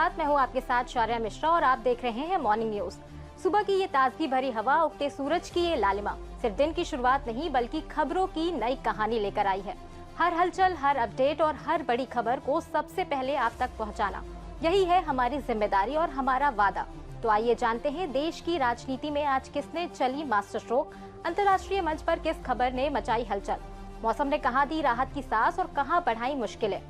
नमस्कार, मैं हूँ आपके साथ शौर्या मिश्रा और आप देख रहे हैं मॉर्निंग न्यूज। सुबह की ये ताजगी भरी हवा, उगते सूरज की ये लालिमा सिर्फ दिन की शुरुआत नहीं बल्कि खबरों की नई कहानी लेकर आई है। हर हलचल, हर अपडेट और हर बड़ी खबर को सबसे पहले आप तक पहुँचाना, यही है हमारी जिम्मेदारी और हमारा वादा। तो आइए जानते हैं देश की राजनीति में आज किसने चली मास्टर स्ट्रोक, अंतर्राष्ट्रीय मंच पर किस खबर ने मचाई हलचल, मौसम ने कहाँ दी राहत की सांस और कहाँ बढ़ाई मुश्किलें।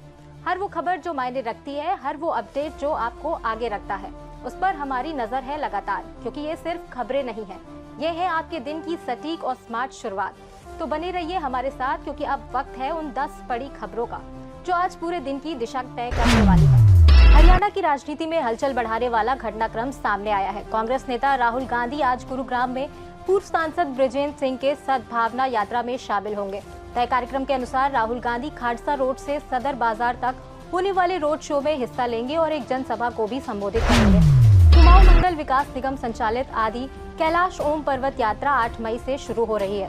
हर वो खबर जो मायने रखती है, हर वो अपडेट जो आपको आगे रखता है, उस पर हमारी नजर है लगातार, क्योंकि ये सिर्फ खबरें नहीं है, ये है आपके दिन की सटीक और स्मार्ट शुरुआत। तो बने रहिए हमारे साथ, क्योंकि अब वक्त है उन 10 बड़ी खबरों का जो आज पूरे दिन की दिशा तय करने वाली है। हरियाणा की राजनीति में हलचल बढ़ाने वाला घटनाक्रम सामने आया है। कांग्रेस नेता राहुल गांधी आज गुरुग्राम में पूर्व सांसद बृजेंद्र सिंह के सद्भावना यात्रा में शामिल होंगे। तय कार्यक्रम के अनुसार राहुल गांधी खाड़सा रोड से सदर बाजार तक होने वाले रोड शो में हिस्सा लेंगे और एक जनसभा को भी संबोधित करेंगे। कुमाऊं मंडल विकास निगम संचालित आदि कैलाश ओम पर्वत यात्रा 8 मई से शुरू हो रही है।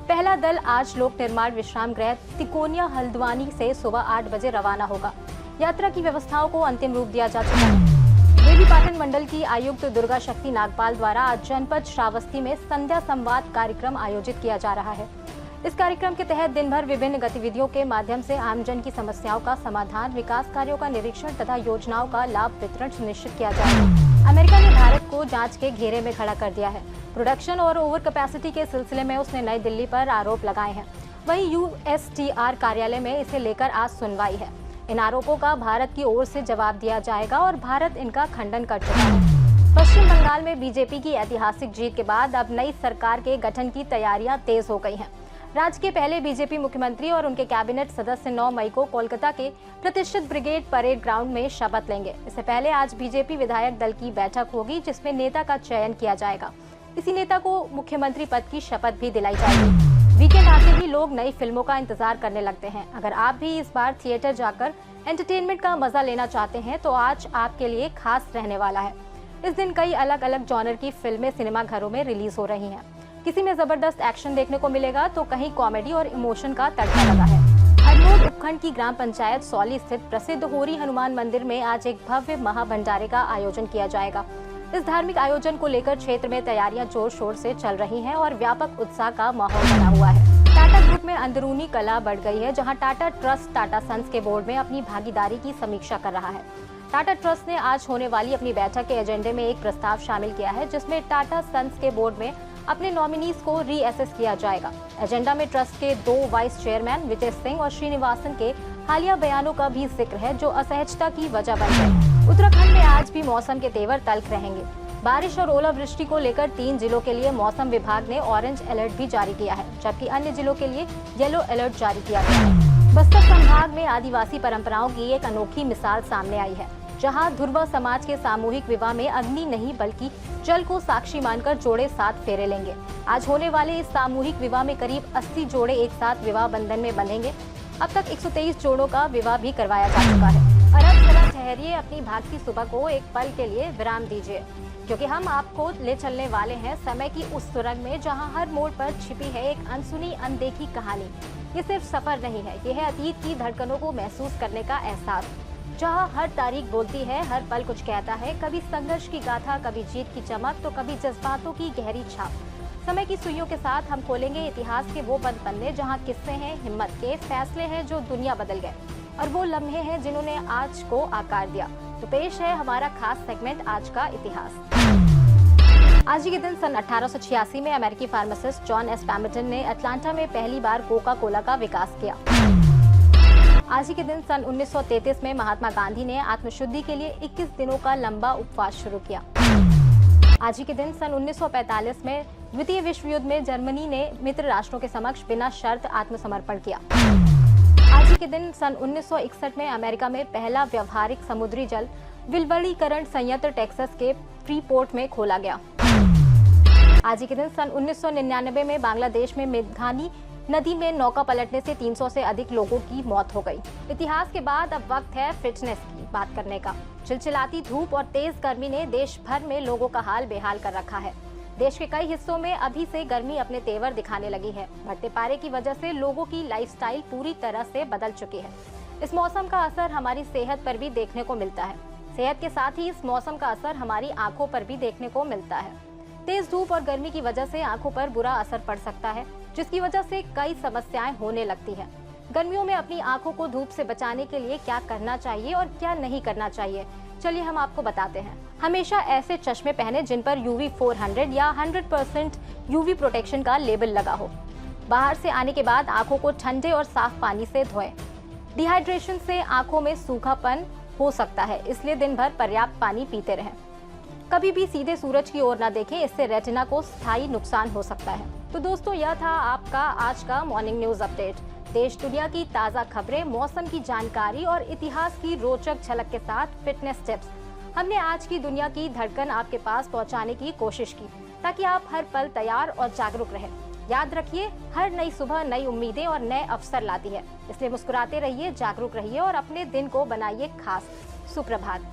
पहला दल आज लोक निर्माण विश्राम गृह तिकोनिया हल्द्वानी से सुबह 8 बजे रवाना होगा। यात्रा की व्यवस्थाओं को अंतिम रूप दिया जा चुका है। देवीपाटन मंडल की आयुक्त दुर्गा शक्ति नागपाल द्वारा आज जनपद श्रावस्ती में संध्या संवाद कार्यक्रम आयोजित किया जा रहा है। इस कार्यक्रम के तहत दिन भर विभिन्न गतिविधियों के माध्यम से आमजन की समस्याओं का समाधान, विकास कार्यों का निरीक्षण तथा योजनाओं का लाभ वितरण सुनिश्चित किया जाएगा। अमेरिका ने भारत को जांच के घेरे में खड़ा कर दिया है। प्रोडक्शन और ओवर कैपेसिटी के सिलसिले में उसने नई दिल्ली पर आरोप लगाए हैं। वहीं यूएसटीआर कार्यालय में इसे लेकर आज सुनवाई है। इन आरोपों का भारत की ओर से जवाब दिया जाएगा और भारत इनका खंडन कर चुका है। पश्चिम बंगाल में बीजेपी की ऐतिहासिक जीत के बाद अब नई सरकार के गठन की तैयारियां तेज हो गई हैं। राज्य के पहले बीजेपी मुख्यमंत्री और उनके कैबिनेट सदस्य 9 मई को कोलकाता के प्रतिष्ठित ब्रिगेड परेड ग्राउंड में शपथ लेंगे। इससे पहले आज बीजेपी विधायक दल की बैठक होगी, जिसमें नेता का चयन किया जाएगा। इसी नेता को मुख्यमंत्री पद की शपथ भी दिलाई जाएगी। वीकेंड आते ही लोग नई फिल्मों का इंतजार करने लगते हैं। अगर आप भी इस बार थिएटर जाकर एंटरटेनमेंट का मजा लेना चाहते हैं तो आज आपके लिए खास रहने वाला है। इस दिन कई अलग अलग जॉनर की फिल्में सिनेमा घरों में रिलीज हो रही हैं। किसी में जबरदस्त एक्शन देखने को मिलेगा तो कहीं कॉमेडी और इमोशन का तड़का लगा है। अरनोद उपखंड की ग्राम पंचायत सौली स्थित प्रसिद्ध होरी हनुमान मंदिर में आज एक भव्य महाभंडारे का आयोजन किया जाएगा। इस धार्मिक आयोजन को लेकर क्षेत्र में तैयारियां जोर शोर से चल रही हैं और व्यापक उत्साह का माहौल बना हुआ है। टाटा ग्रुप में अंदरूनी कला बढ़ गई है, जहां टाटा ट्रस्ट टाटा सन्स के बोर्ड में अपनी भागीदारी की समीक्षा कर रहा है। टाटा ट्रस्ट ने आज होने वाली अपनी बैठक के एजेंडे में एक प्रस्ताव शामिल किया है, जिसमें टाटा सन्स के बोर्ड में अपने नॉमिनीज को रीअसेस किया जाएगा। एजेंडा में ट्रस्ट के 2 वाइस चेयरमैन विजय सिंह और श्रीनिवासन के हालिया बयानों का भी जिक्र है, जो असहजता की वजह बन गए। उत्तराखंड में आज भी मौसम के तेवर तल्ख रहेंगे। बारिश और ओलावृष्टि को लेकर 3 जिलों के लिए मौसम विभाग ने ऑरेंज अलर्ट भी जारी किया है, जबकि अन्य जिलों के लिए येलो अलर्ट जारी किया गया है। बस्तर संभाग में आदिवासी परंपराओं की एक अनोखी मिसाल सामने आई है, जहां धुरवा समाज के सामूहिक विवाह में अग्नि नहीं बल्कि जल को साक्षी मानकर जोड़े 7 फेरे लेंगे। आज होने वाले इस सामूहिक विवाह में करीब 80 जोड़े एक साथ विवाह बंधन में बंधेंगे। अब तक 123 जोड़ों का विवाह भी करवाया जा चुका है। अरब जरा ठहरिए, अपनी भागती सुबह को एक पल के लिए विराम दीजिए, क्योंकि हम आपको ले चलने वाले हैं समय की उस सुरंग में जहां हर मोड़ पर छिपी है एक अनसुनी अनदेखी कहानी। ये सिर्फ सफर नहीं है, ये है अतीत की धड़कनों को महसूस करने का एहसास, जहां हर तारीख बोलती है, हर पल कुछ कहता है। कभी संघर्ष की गाथा, कभी जीत की चमक, तो कभी जज्बातों की गहरी छाप। समय की सुइयों के साथ हम खोलेंगे इतिहास के वो बंद पन्ने, जहां किस्से हैं हिम्मत के, फैसले हैं जो दुनिया बदल गए, और वो लम्हे हैं जिन्होंने आज को आकार दिया। तो पेश है हमारा खास सेगमेंट आज का इतिहास। आज ही के दिन सन 1886 में अमेरिकी फार्मासिस्ट जॉन एस पैमर्टन ने अटलांटा में पहली बार कोका कोला का विकास किया। आज ही के दिन सन 1933 में महात्मा गांधी ने आत्मशुद्धि के लिए 21 दिनों का लंबा उपवास शुरू किया। आज ही के दिन सन 1945 में द्वितीय विश्व युद्ध में जर्मनी ने मित्र राष्ट्रों के समक्ष बिना शर्त आत्मसमर्पण किया। आज ही के दिन सन 1961 में अमेरिका में पहला व्यावहारिक समुद्री जल विलवणीकरण संयंत्र टेक्सास के फ्रीपोर्ट में खोला गया। आज ही के दिन सन 1999 में बांग्लादेश में मेघानी नदी में नौका पलटने से 300 से अधिक लोगों की मौत हो गई। इतिहास के बाद अब वक्त है फिटनेस की बात करने का। चिलचिलाती धूप और तेज गर्मी ने देश भर में लोगों का हाल बेहाल कर रखा है। देश के कई हिस्सों में अभी से गर्मी अपने तेवर दिखाने लगी है। बढ़ते पारे की वजह से लोगों की लाइफस्टाइल पूरी तरह से बदल चुकी है। इस मौसम का असर हमारी सेहत पर भी देखने को मिलता है। सेहत के साथ ही इस मौसम का असर हमारी आंखों पर भी देखने को मिलता है। तेज धूप और गर्मी की वजह से आंखों पर बुरा असर पड़ सकता है, जिसकी वजह से कई समस्याएं होने लगती हैं। गर्मियों में अपनी आंखों को धूप से बचाने के लिए क्या करना चाहिए और क्या नहीं करना चाहिए, चलिए हम आपको बताते हैं। हमेशा ऐसे चश्मे पहने जिन पर UV 400 या 100% UV प्रोटेक्शन का लेबल लगा हो। बाहर से आने के बाद आंखों को ठंडे और साफ पानी से धोएं। डिहाइड्रेशन से आंखों में सूखापन हो सकता है, इसलिए दिन भर पर्याप्त पानी पीते रहें। कभी भी सीधे सूरज की ओर न देखें, इससे रेटिना को स्थायी नुकसान हो सकता है। तो दोस्तों, यह था आपका आज का मॉर्निंग न्यूज अपडेट। देश दुनिया की ताज़ा खबरें, मौसम की जानकारी और इतिहास की रोचक झलक के साथ फिटनेस टिप्स हमने आज की दुनिया की धड़कन आपके पास पहुंचाने की कोशिश की, ताकि आप हर पल तैयार और जागरूक रहें। याद रखिए, हर नई सुबह नई उम्मीदें और नए अवसर लाती है, इसलिए मुस्कुराते रहिए, जागरूक रहिए और अपने दिन को बनाइए खास। सुप्रभात।